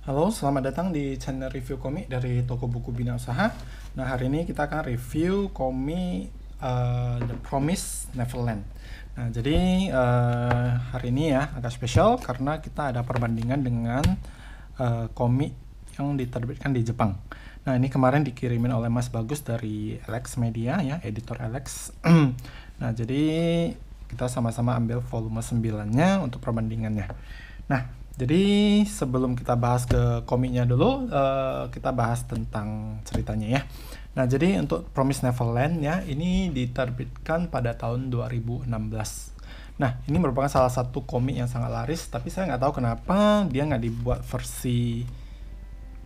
Halo, selamat datang di channel review komik dari toko buku Bina Usaha. Nah, hari ini kita akan review komik The Promised Neverland. Nah, jadi hari ini ya agak spesial karena kita ada perbandingan dengan komik yang diterbitkan di Jepang. Nah, ini kemarin dikirimin oleh Mas Bagus dari Alex Media ya, editor Alex. Nah, jadi kita sama-sama ambil volume 9-nya untuk perbandingannya. Nah, jadi sebelum kita bahas ke komiknya dulu, kita bahas tentang ceritanya ya. Nah, jadi untuk Promised Neverland ya, ini diterbitkan pada tahun 2016. Nah, ini merupakan salah satu komik yang sangat laris, tapi saya nggak tahu kenapa dia nggak dibuat versi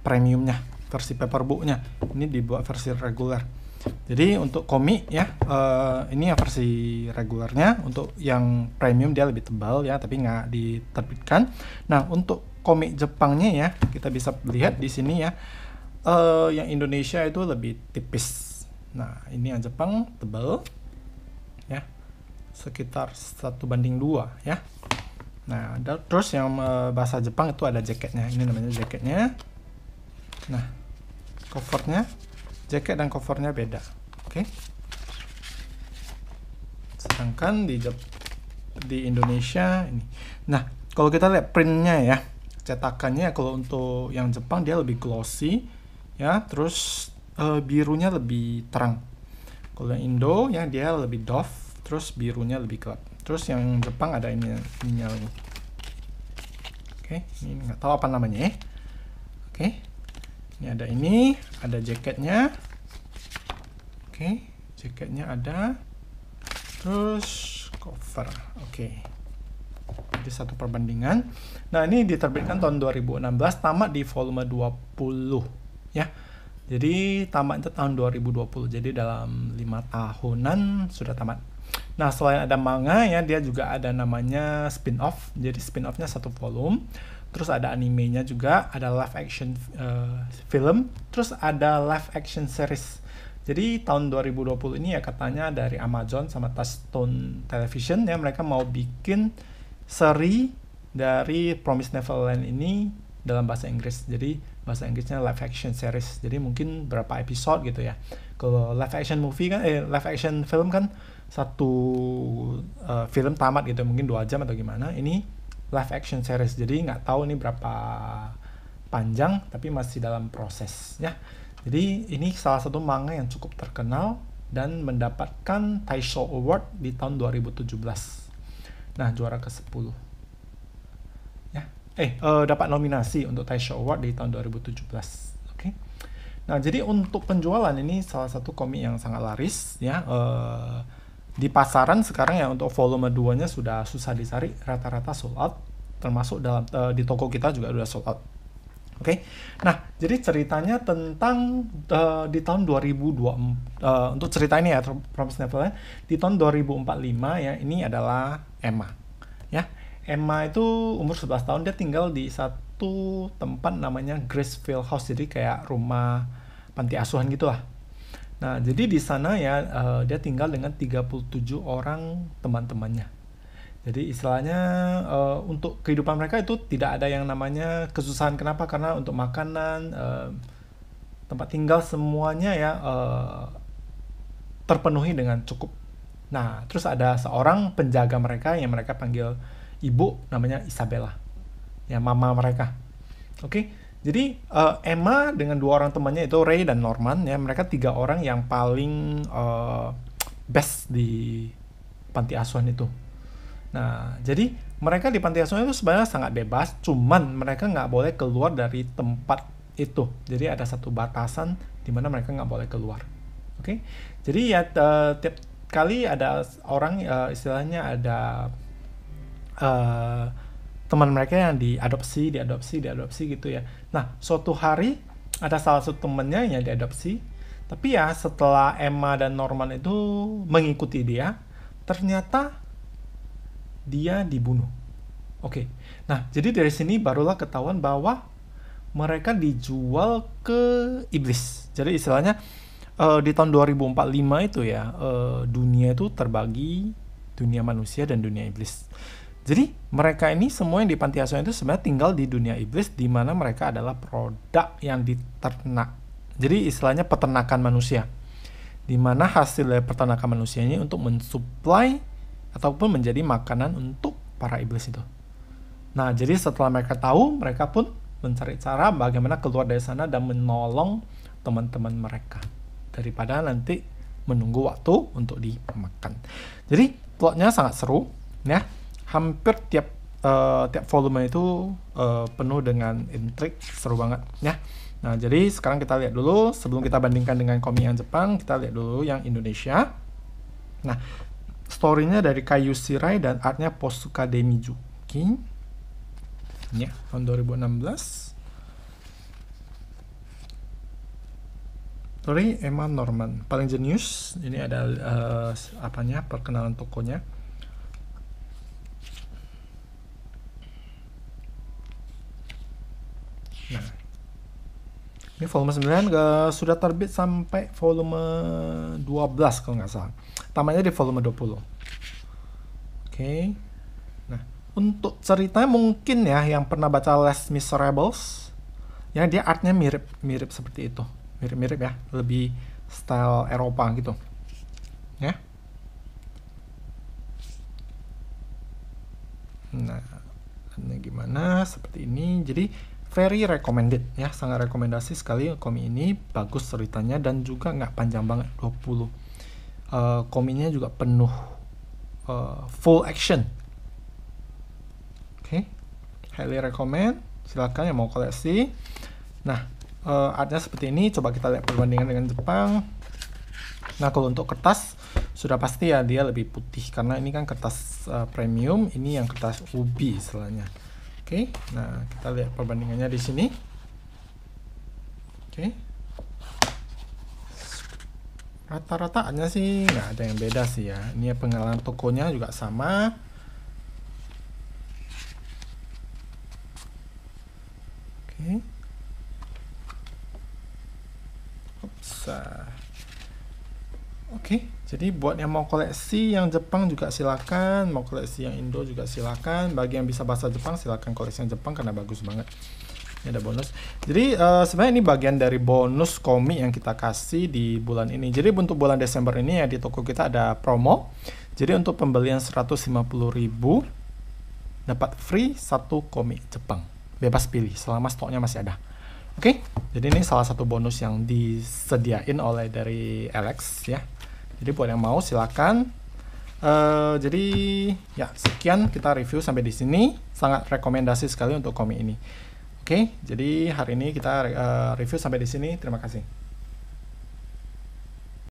premiumnya, versi paperbooknya. Ini dibuat versi reguler. Jadi untuk komik ya, ini yang versi regulernya. Untuk yang premium dia lebih tebal ya, tapi nggak diterbitkan. Nah, untuk komik Jepangnya ya, kita bisa lihat di sini ya, yang Indonesia itu lebih tipis. Nah, ini yang Jepang tebal ya, sekitar 1:2 ya. Nah, terus yang bahasa Jepang itu ada jaketnya. Ini namanya jaketnya. Nah, covernya, jaket dan covernya beda. Oke. Sedangkan di Indonesia ini. Nah, kalau kita lihat printnya ya, cetakannya kalau untuk yang Jepang dia lebih glossy ya, terus birunya lebih terang. Kalau yang Indo ya dia lebih doff, terus birunya lebih gelap. Terus yang Jepang ada ininya lagi. Oke, ini nggak tahu apa namanya ya. Oke. Ini ada jaketnya. Oke, jaketnya ada. Terus cover. Oke. Jadi satu perbandingan. Nah, ini diterbitkan tahun 2016, tamat di volume 20 ya. Jadi tamat itu tahun 2020. Jadi dalam 5 tahunan sudah tamat. Nah, selain ada manga ya, dia juga ada namanya spin-off. Jadi spin-offnya satu volume. Terus ada animenya juga, ada live action film, terus ada live action series. Jadi tahun 2020 ini ya katanya dari Amazon sama Touchstone Television ya, mereka mau bikin seri dari Promised Neverland ini dalam bahasa Inggris. Jadi bahasa Inggrisnya live action series. Jadi mungkin berapa episode gitu ya. Kalau live action movie kan, live action film kan satu film tamat gitu, mungkin 2 jam atau gimana. Ini live action series, jadi nggak tahu ini berapa panjang, tapi masih dalam proses ya. Jadi ini salah satu manga yang cukup terkenal dan mendapatkan Taisho Award di tahun 2017. Nah, juara ke-10 ya. Dapat nominasi untuk Taisho Award di tahun 2017. Oke. Nah, jadi untuk penjualan ini salah satu komik yang sangat laris ya. Di pasaran sekarang ya untuk volume 2-nya sudah susah dicari, rata-rata sold out, termasuk di toko kita juga sudah sold out. Oke. Nah, jadi ceritanya tentang di tahun 2024, untuk cerita ini ya, Promised Neverland di tahun 2045 ya, ini adalah Emma. Ya. Emma itu umur 11 tahun, dia tinggal di satu tempat namanya Gracefield House, jadi kayak rumah panti asuhan gitu lah. Nah, jadi di sana ya dia tinggal dengan 37 orang teman-temannya. Jadi istilahnya untuk kehidupan mereka itu tidak ada yang namanya kesusahan. Kenapa? Karena untuk makanan, tempat tinggal semuanya ya terpenuhi dengan cukup. Nah, terus ada seorang penjaga mereka yang mereka panggil ibu, namanya Isabella. Ya, mama mereka. Oke. Jadi Emma dengan 2 orang temannya itu Ray dan Norman ya, mereka 3 orang yang paling best di panti asuhan itu. Nah, jadi mereka di panti asuhan itu sebenarnya sangat bebas, cuman mereka nggak boleh keluar dari tempat itu. Jadi ada satu batasan di mana mereka nggak boleh keluar. Oke, jadi ya tiap kali ada orang istilahnya ada teman mereka yang diadopsi gitu ya. Nah, suatu hari ada salah satu temannya yang diadopsi, tapi ya setelah Emma dan Norman itu mengikuti dia, ternyata dia dibunuh. Oke. Nah, jadi dari sini barulah ketahuan bahwa mereka dijual ke iblis. Jadi istilahnya di tahun 2045 itu ya, dunia itu terbagi dunia manusia dan dunia iblis. Jadi mereka ini semua yang di panti asuhan itu sebenarnya tinggal di dunia iblis, di mana mereka adalah produk yang diternak. Jadi istilahnya peternakan manusia, di mana hasil dari peternakan manusia ini untuk mensuplai ataupun menjadi makanan untuk para iblis itu. Nah, jadi setelah mereka tahu, mereka pun mencari cara bagaimana keluar dari sana dan menolong teman-teman mereka, daripada nanti menunggu waktu untuk dimakan. Jadi plotnya sangat seru, ya. Hampir tiap volume itu penuh dengan intrik, seru banget, ya. Nah, jadi sekarang kita lihat dulu, sebelum kita bandingkan dengan komik yang Jepang, kita lihat dulu yang Indonesia. Nah, story-nya dari Kayu Shirai dan art-nya Posuka Demijuki. Ya, tahun 2016. Story Emma Norman, paling jenius. Ini ada perkenalan tokonya. Nah, ini volume 9 sudah terbit sampai volume 12 kalau nggak salah. Tamatnya di volume 20. Oke. Nah, untuk ceritanya mungkin ya yang pernah baca Les Miserables, ya dia artnya mirip seperti itu. Mirip-mirip ya, lebih style Eropa gitu. Ya. Nah, ini gimana? Seperti ini. Jadi very recommended ya, sangat rekomendasi sekali komik ini, bagus ceritanya dan juga nggak panjang banget, 20. Komiknya juga penuh full action. Oke. Highly recommend, silakan yang mau koleksi. Nah, artnya seperti ini, coba kita lihat perbandingan dengan Jepang. Nah, kalau untuk kertas sudah pasti ya dia lebih putih karena ini kan kertas premium, ini yang kertas ubi istilahnya. Oke, nah kita lihat perbandingannya di sini. Oke, rata-rataannya sih nggak ada yang beda sih ya. Ini pengalaman tokonya juga sama. Oke, Oke, jadi buat yang mau koleksi yang Jepang juga silakan, mau koleksi yang Indo juga silakan. Bagi yang bisa bahasa Jepang silakan koleksi yang Jepang karena bagus banget. Ini ada bonus. Jadi sebenarnya ini bagian dari bonus komik yang kita kasih di bulan ini. Jadi untuk bulan Desember ini ya di toko kita ada promo. Jadi untuk pembelian 150.000 dapat free 1 komik Jepang. Bebas pilih selama stoknya masih ada. Oke, jadi ini salah satu bonus yang disediain oleh dari Alex ya. Jadi buat yang mau silakan. Jadi ya sekian kita review sampai di sini. Sangat rekomendasi sekali untuk komik ini. Oke, jadi hari ini kita review sampai di sini. Terima kasih.